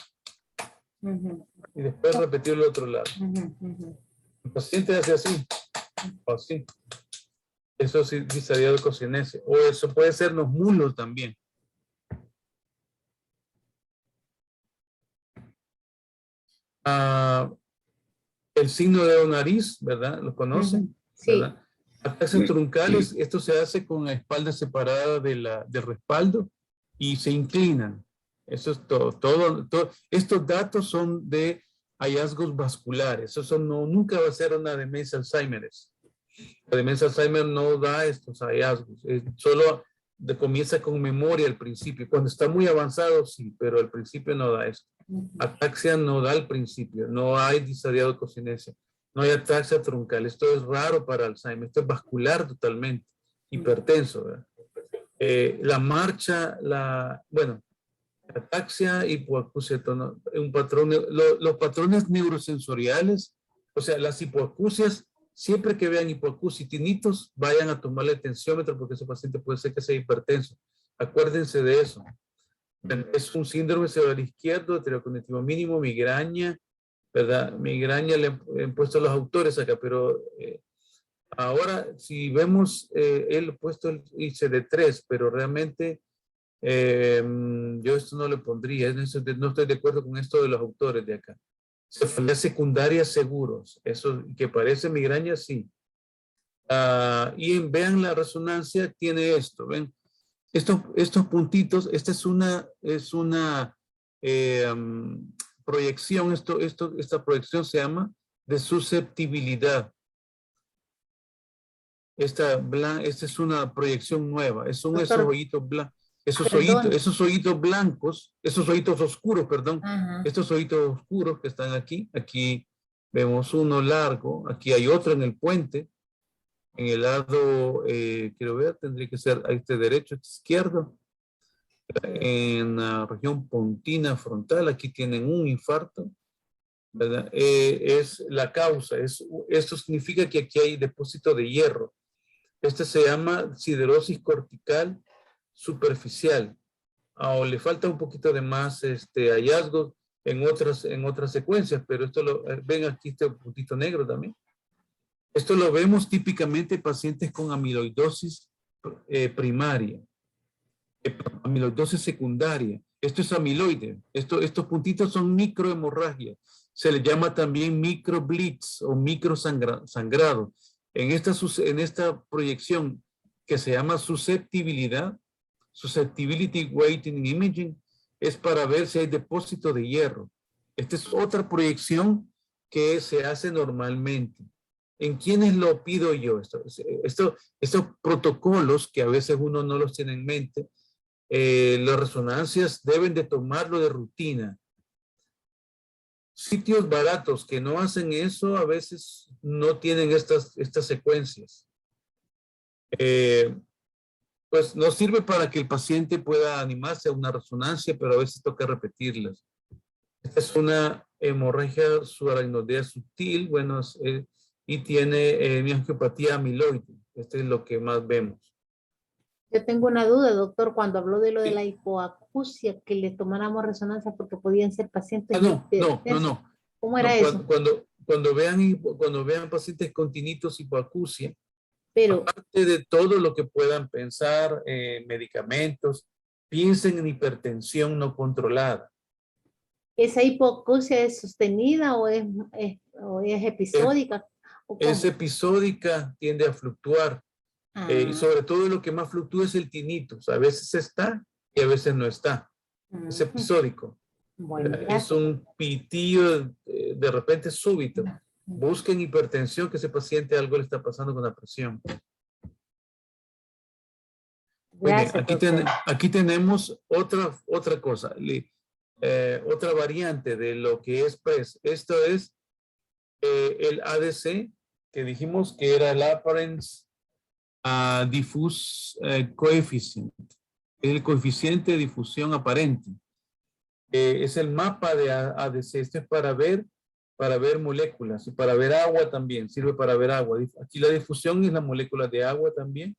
Ujú, Y después repetirlo al otro lado. ujú, ujú. El paciente hace así. O así. Eso sí, disadiadococinesia. O eso puede ser los mulos también. El signo de nariz, ¿verdad? ¿Lo conocen? Ujú, sí. ¿Verdad? Ataxias truncales, esto se hace con la espalda separada del respaldo y se inclinan. Eso es todo. Estos datos son de hallazgos vasculares. Eso nunca va a ser una demencia Alzheimer. La demencia Alzheimer no da estos hallazgos. Solo comienza con memoria al principio. Cuando está muy avanzado, sí, pero al principio no da esto. Ataxia no da al principio, no hay disadiadococinesia, no hay ataxia truncal. Esto es raro para Alzheimer, esto es vascular totalmente, hipertenso, ¿verdad? La marcha, bueno, ataxia, hipoacusia, un patrón, los patrones neurosensoriales, o sea, las hipoacusias, siempre que vean hipoacusia y tinitos, vayan a tomarle tensiómetro porque ese paciente puede ser que sea hipertenso. Acuérdense de eso. Es un síndrome cerebral izquierdo, deterioro cognitivo mínimo, migraña, ¿verdad? Migraña le han puesto los autores acá, pero ahora si vemos, él ha puesto el ICD-3, pero realmente yo esto no le pondría, no estoy de acuerdo con esto de los autores de acá. Cefalea secundaria seguros, eso que parece migraña, sí. Y vean la resonancia, tiene esto, ven. Estos puntitos, esta es una proyección, esta proyección se llama de susceptibilidad. Esta es una proyección nueva, son Doctor, esos hoyitos blancos, perdón. esos hoyitos blancos, esos hoyitos oscuros, perdón, Ajá. estos hoyitos oscuros que están aquí vemos uno largo, aquí hay otro en el puente, en el lado, quiero ver, tendría que ser a este derecho, este izquierdo. En la región pontina frontal, aquí tienen un infarto, ¿verdad? Es la causa, esto significa que aquí hay depósito de hierro. Este se llama siderosis cortical superficial, o le falta un poquito de más hallazgos en otras secuencias, pero esto ven aquí este puntito negro también. Esto lo vemos típicamente en pacientes con amiloidosis primaria. Amiloidosis secundaria. Esto es amiloide. Estos puntitos son microhemorragias. Se le llama también microblitz o microsangrado. En esta proyección que se llama susceptibilidad, susceptibility weighting imaging, es para ver si hay depósito de hierro. Esta es otra proyección que se hace normalmente. ¿En quiénes lo pido yo? Estos protocolos que a veces uno no los tiene en mente, las resonancias deben de tomarlo de rutina. Sitios baratos que no hacen eso a veces no tienen estas secuencias. Pues nos sirve para que el paciente pueda animarse a una resonancia, pero a veces toca repetirlas. Esta es una hemorragia subaracnoidea sutil, bueno, y tiene miangiopatía amiloide. Este es lo que más vemos. Yo tengo una duda, doctor, cuando habló de lo de Sí. la hipoacusia, que le tomáramos resonancia porque podían ser pacientes No. hipertensos. ¿Cómo era No, eso? cuando vean pacientes con tinitos, hipoacusia, Pero aparte de todo lo que puedan pensar, medicamentos, piensen en hipertensión no controlada. ¿esa hipoacusia es sostenida o es episódica? ¿O Es cómo? episódica, tiende a fluctuar. Y sobre todo lo que más fluctúa es el tinnitus. A veces está y a veces no está. Es episódico. Bueno, Es gracias. un pitillo de repente súbito. Busquen hipertensión, que ese paciente algo le está pasando con la presión. Muy bien, Gracias, doctor. aquí tenemos otra cosa, otra variante de lo que es PRES. Esto es el ADC, que dijimos que era el Apparent Diffuse Coefficient, el coeficiente de difusión aparente. Es el mapa de ADC. Este es para ver moléculas y para ver agua también. Sirve para ver agua. Aquí la difusión es la molécula de agua también.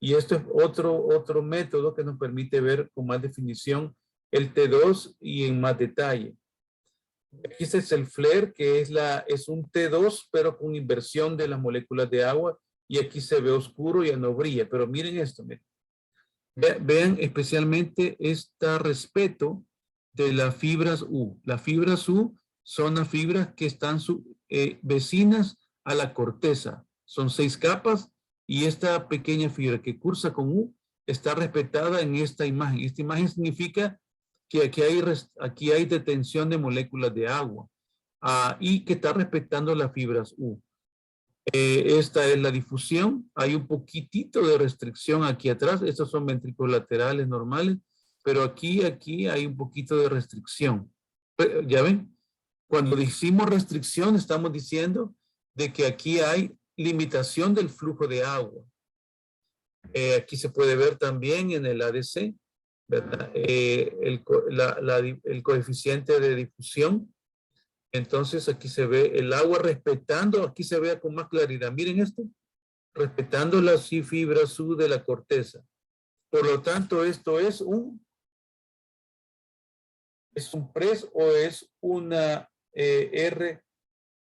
Y esto es otro método que nos permite ver con más definición el T2 y en más detalle. Aquí este es el FLAIR, que es un T2, pero con inversión de las moléculas de agua. Y aquí se ve oscuro y ya no brilla. Pero miren esto, miren. Vean especialmente este respeto de las fibras U. Las fibras U son las fibras que están vecinas a la corteza. Son 6 capas y esta pequeña fibra que cursa con U está respetada en esta imagen. Esta imagen significa que aquí hay detención de moléculas de agua y que está respetando las fibras U. Esta es la difusión. Hay un poquitito de restricción aquí atrás. Estos son ventrículos laterales normales, pero aquí hay un poquito de restricción. ¿Ya ven? Cuando decimos restricción, estamos diciendo de que aquí hay limitación del flujo de agua. Aquí se puede ver también en el ADC, ¿verdad? El coeficiente de difusión. Entonces aquí se ve el agua respetando, aquí se ve con más claridad. Miren esto, respetando las fibras U de la corteza. Por lo tanto, esto es un PRES o es una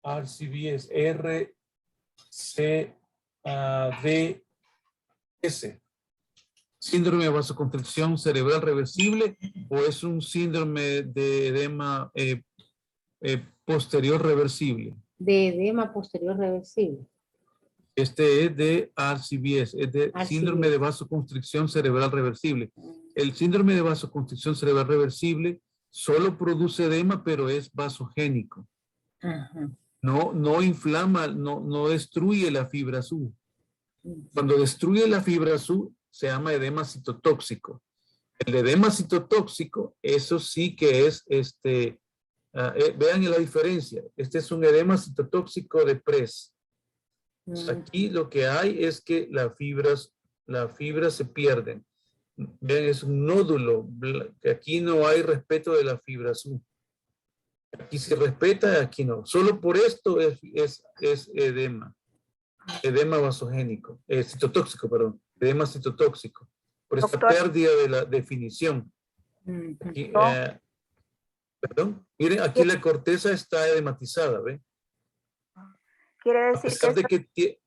RCBS, RCDS. Síndrome de vasoconstricción cerebral reversible o es un síndrome de edema posterior reversible. De edema posterior reversible. Este es de RCBS, es de RCBS. síndrome de vasoconstricción cerebral reversible. El síndrome de vasoconstricción cerebral reversible solo produce edema, pero es vasogénico. Ajá. No inflama, no destruye la fibra azul. Cuando destruye la fibra azul, se llama edema citotóxico. El edema citotóxico, eso sí que es vean la diferencia. Este es un edema citotóxico de PRES. Aquí lo que hay es que las fibras se pierden. Vean, es un nódulo. Que aquí no hay respeto de la fibra azul. Aquí se respeta, aquí no. Solo por esto es edema. Edema vasogénico. Citotóxico, perdón. Edema citotóxico. Por esta Doctor. pérdida de la definición. Aquí, perdón. Miren, aquí la corteza está edematizada, ¿ven? Quiere A decir, pesar de que quiere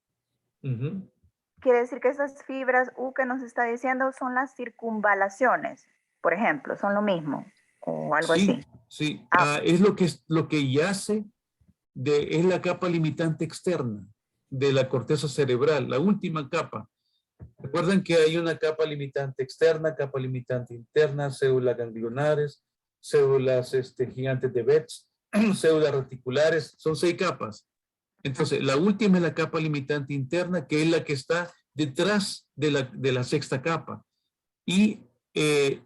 decir que estas fibras U que nos está diciendo son las circunvalaciones, por ejemplo, son lo mismo o algo así. Sí, es lo que yace es la capa limitante externa de la corteza cerebral, la última capa. Recuerden que hay una capa limitante externa, capa limitante interna, células ganglionares, células gigantes de Betz, células reticulares, son 6 capas. Entonces, la última es la capa limitante interna, que es la que está detrás de la 6ª capa. Y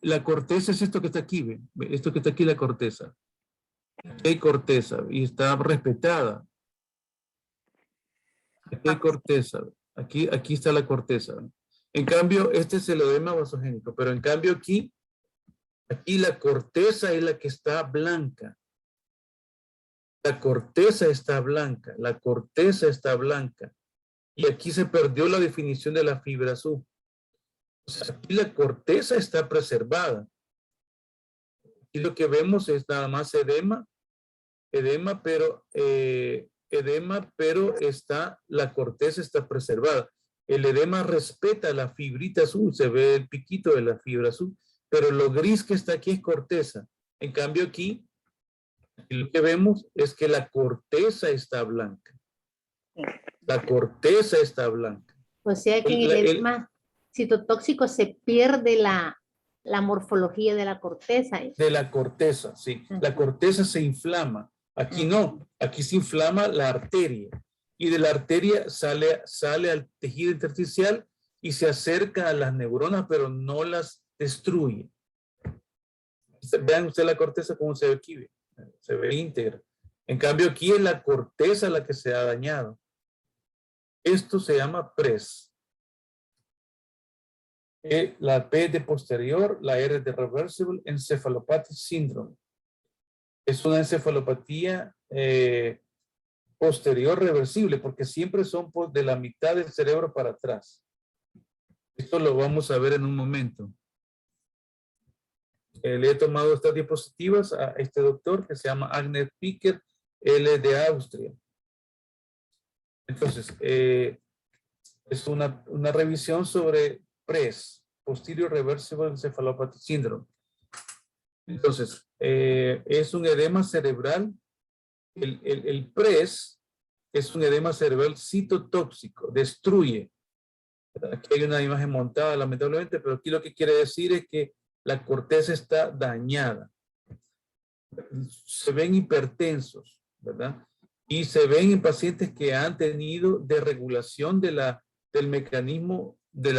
la corteza es esto que está aquí, ¿ven? Esto que está aquí, la corteza. Aquí hay corteza y está respetada. Aquí hay corteza. Aquí está la corteza. En cambio, este es el edema vasogénico, pero en cambio aquí la corteza es la que está blanca. La corteza está blanca, y aquí se perdió la definición de la fibra azul. O sea, aquí la corteza está preservada. Aquí lo que vemos es nada más edema, pero la corteza está preservada. El edema respeta la fibrita azul, se ve el piquito de la fibra azul, pero lo gris que está aquí es corteza. En cambio aquí, lo que vemos es que la corteza está blanca. La corteza está blanca. O sea que en el edema citotóxico se pierde la morfología de la corteza. De la corteza, sí. La corteza se inflama. Aquí no. Aquí se inflama la arteria. Y de la arteria sale al tejido intersticial y se acerca a las neuronas, pero no las destruye. Vean ustedes la corteza como se ve aquí. Se ve íntegra. En cambio, aquí es la corteza la que se ha dañado. Esto se llama PRES. La P de posterior, la R de reversible encephalopathy syndrome. Es una encefalopatía posterior reversible porque siempre son de la mitad del cerebro para atrás. Esto lo vamos a ver en un momento. Le he tomado estas diapositivas a este doctor que se llama Agnes Picker, él de Austria. Entonces, es una revisión sobre PRES, Posterior Reversible Encephalopathy Syndrome. Entonces, es un edema cerebral. El PRES es un edema cerebral citotóxico, destruye. Aquí hay una imagen montada, lamentablemente, pero aquí lo que quiere decir es que la corteza está dañada. Se ven hipertensos, ¿verdad? Y se ven en pacientes que han tenido desregulación del mecanismo de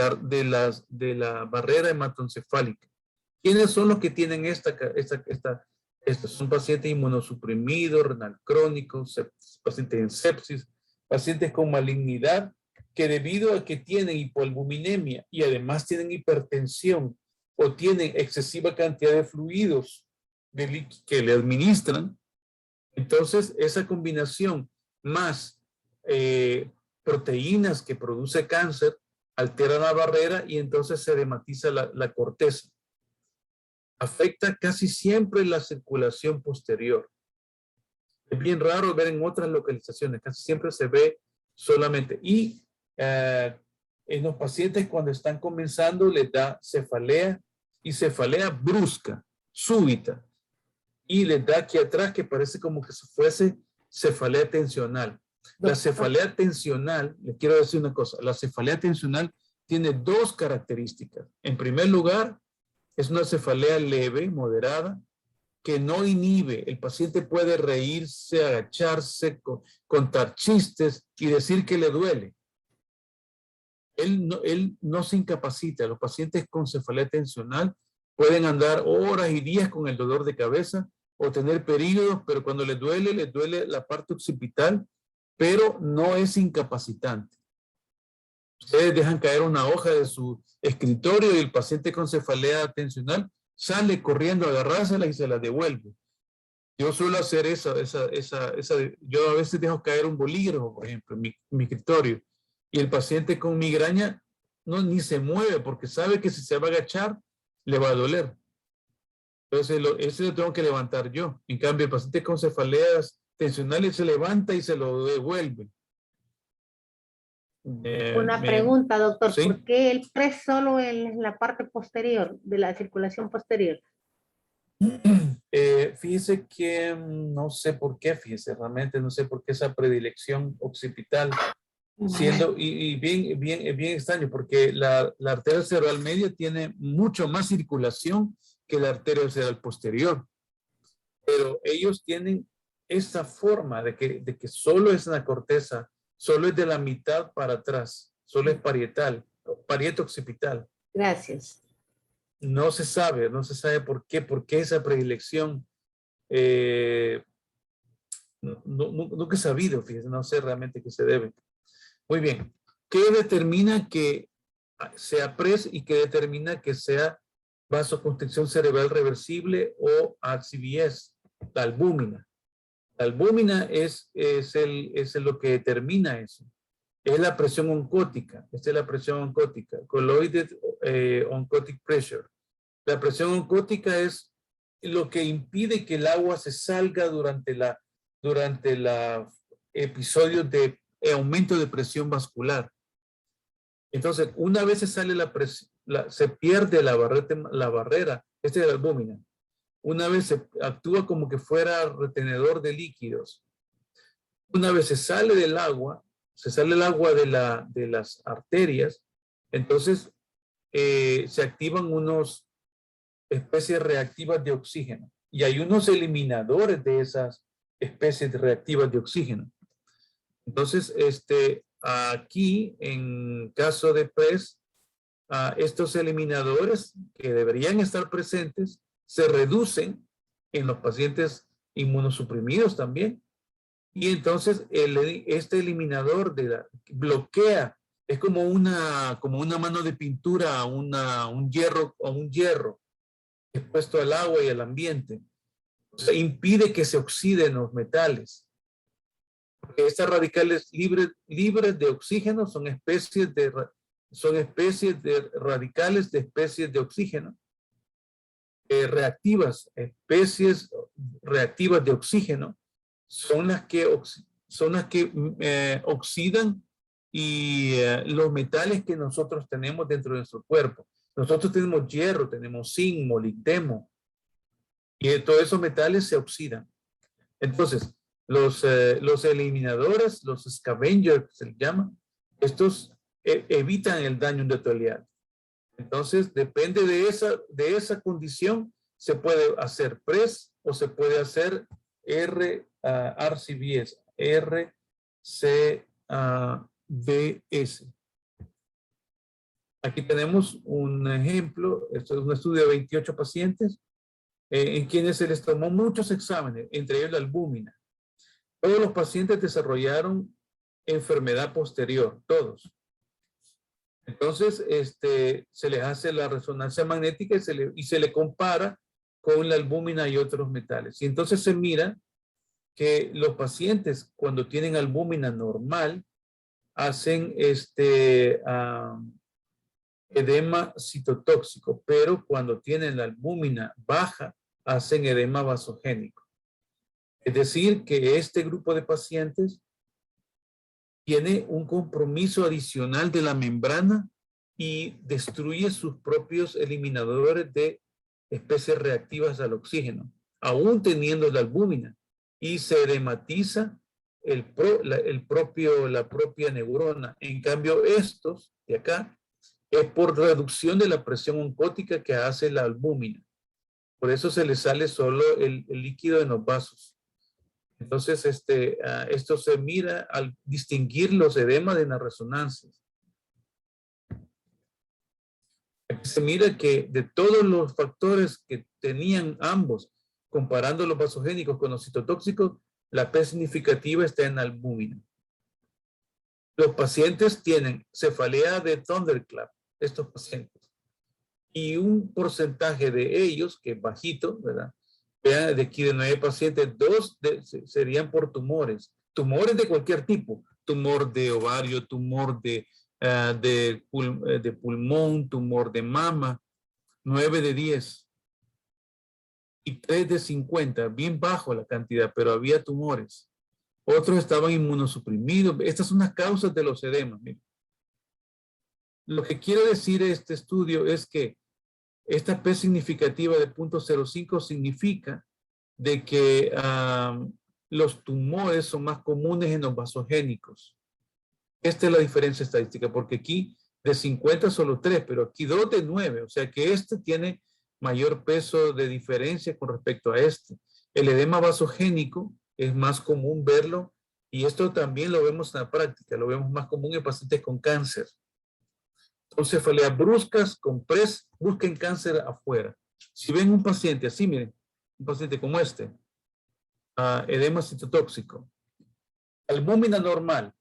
la barrera hematoencefálica. ¿Quiénes son los que tienen estos? Son pacientes inmunosuprimidos, renal crónico, pacientes en sepsis, pacientes con malignidad, que debido a que tienen hipoalbuminemia y además tienen hipertensión o tienen excesiva cantidad de fluidos que le administran, entonces esa combinación más proteínas que produce cáncer altera la barrera y entonces se edematiza la corteza. Afecta casi siempre la circulación posterior. Es bien raro ver en otras localizaciones, casi siempre se ve solamente. Y en los pacientes cuando están comenzando les da cefalea y cefalea brusca, súbita. Y les da aquí atrás que parece como que fuese cefalea tensional. La cefalea tensional, les quiero decir una cosa, la cefalea tensional tiene dos características. En primer lugar, es una cefalea leve, moderada, que no inhibe. El paciente puede reírse, agacharse, contar chistes y decir que le duele. Él no se incapacita. Los pacientes con cefalea tensional pueden andar horas y días con el dolor de cabeza o tener periodos, pero cuando les duele la parte occipital, pero no es incapacitante. Ustedes dejan caer una hoja de su escritorio y el paciente con cefalea tensional sale corriendo a agarrársela y se la devuelve. Yo suelo hacer yo a veces dejo caer un bolígrafo, por ejemplo, en mi escritorio, y el paciente con migraña ni se mueve porque sabe que si se va a agachar, le va a doler. Entonces, ese lo tengo que levantar yo. En cambio, el paciente con cefaleas tensionales se levanta y se lo devuelve. Una pregunta, doctor. ¿Sí? ¿Por qué el PRES solo en la parte posterior, de la circulación posterior? Fíjese que no sé por qué, realmente no sé por qué esa predilección occipital, siendo, y bien extraño, porque la arteria cerebral media tiene mucho más circulación que la arteria cerebral posterior, pero ellos tienen esa forma de que solo es una corteza, solo es de la mitad para atrás, solo es parietal, parieto occipital. Gracias. No se sabe por qué esa predilección. Nunca he sabido, fíjense, no sé realmente qué se debe. Muy bien. ¿Qué determina que sea PRES y qué determina que sea vasoconstricción cerebral reversible o ACVS? La albúmina. La albúmina es lo que determina eso. Es la presión oncótica. Esta es la presión oncótica. Colloidal oncotic pressure. La presión oncótica es lo que impide que el agua se salga durante la episodio de aumento de presión vascular. Entonces, una vez se sale se pierde la barrera, esta es la albúmina. Una vez se actúa como que fuera retenedor de líquidos. Una vez se sale del agua, se sale el agua de las arterias, entonces se activan unas especies reactivas de oxígeno y hay unos eliminadores de esas especies reactivas de oxígeno. Entonces, aquí, en caso de PRES, estos eliminadores que deberían estar presentes se reducen en los pacientes inmunosuprimidos también. Y entonces este eliminador bloquea, es como una mano de pintura, un hierro expuesto al agua y al ambiente. O sea, impide que se oxiden los metales. Porque estas radicales libres de oxígeno son especies de radicales de especies de oxígeno reactivas. Especies reactivas de oxígeno son las que oxidan y los metales que nosotros tenemos dentro de nuestro cuerpo. Nosotros tenemos hierro, tenemos zinc, molibdeno, y todos esos metales se oxidan. Entonces, los eliminadores, los scavengers, se les llama, estos evitan el daño endotelial. Entonces, depende de esa condición, se puede hacer PRES o se puede hacer RCBS, RCBS. Aquí tenemos un ejemplo, esto es un estudio de 28 pacientes, en quienes se les tomó muchos exámenes, entre ellos la albúmina. Todos los pacientes desarrollaron enfermedad posterior, todos. Entonces, se les hace la resonancia magnética y se le compara con la albúmina y otros metales. Y entonces se mira que los pacientes, cuando tienen albúmina normal, hacen edema citotóxico, pero cuando tienen la albúmina baja, hacen edema vasogénico. Es decir, que este grupo de pacientes tiene un compromiso adicional de la membrana y destruye sus propios eliminadores de especies reactivas al oxígeno, aún teniendo la albúmina, y se edematiza la propia neurona. En cambio, estos de acá es por reducción de la presión oncótica que hace la albúmina. Por eso se le sale solo el líquido en los vasos. Entonces, esto se mira al distinguir los edemas de las resonancias. Aquí se mira que de todos los factores que tenían ambos, comparando los vasogénicos con los citotóxicos, la P significativa está en albúmina. Los pacientes tienen cefalea de Thunderclap, estos pacientes. Y un porcentaje de ellos, que es bajito, ¿verdad? Vean, de aquí de 9 pacientes, 2 serían por tumores. Tumores de cualquier tipo. Tumor de ovario, tumor de pulmón, tumor de mama. 9 de 10. Y 3 de 50. Bien bajo la cantidad, pero había tumores. Otros estaban inmunosuprimidos. Estas son las causas de los edemas. Miren. Lo que quiere decir este estudio es que esta P significativa de 0.05 significa de que los tumores son más comunes en los vasogénicos. Esta es la diferencia estadística, porque aquí de 50 solo 3, pero aquí 2 de 9. O sea que este tiene mayor peso de diferencia con respecto a este. El edema vasogénico es más común verlo, y esto también lo vemos en la práctica, lo vemos más común en pacientes con cáncer. Entonces, cefaleas bruscas con PRES, busquen cáncer afuera. Si ven un paciente así, miren, un paciente como este, edema citotóxico, albúmina normal,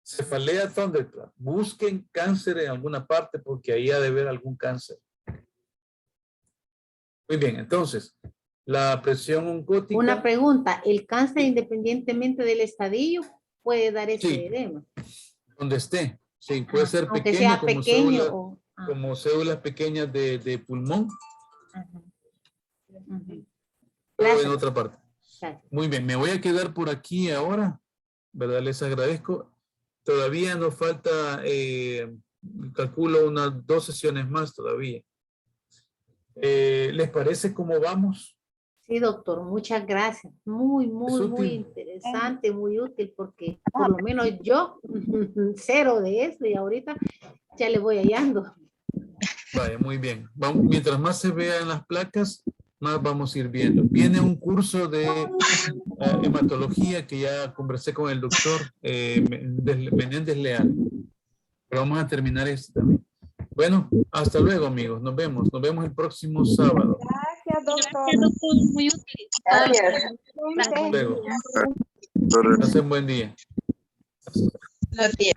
cefalea Thunderclap, busquen cáncer en alguna parte porque ahí ha de haber algún cáncer. Muy bien, entonces, la presión oncótica. Una pregunta, ¿el cáncer independientemente del estadio puede dar ese Sí, edema? donde esté. Sí, puede ser Aunque pequeño, sea como pequeño células, como células pequeñas de pulmón, Ajá. o Gracias. en otra parte. Gracias. Muy bien, me voy a quedar por aquí ahora, ¿verdad? Les agradezco. Todavía nos falta, calculo, unas 2 sesiones más todavía. ¿Les parece cómo vamos? Sí, doctor, muchas gracias. Muy, muy, muy útil. interesante, muy útil, porque por lo menos yo, cero de eso, y ahorita ya le voy hallando. Vaya, muy bien. Mientras más se vean las placas, más vamos a ir viendo. Viene un curso de hematología que ya conversé con el doctor Menéndez Leal. Pero vamos a terminar este también. Bueno, hasta luego, amigos. Nos vemos. Nos vemos el próximo sábado. Gracias, doctor. Gracias, doctor, muy útil. Gracias. Hasta luego. Doctor. Pasen buen día. Buenos días.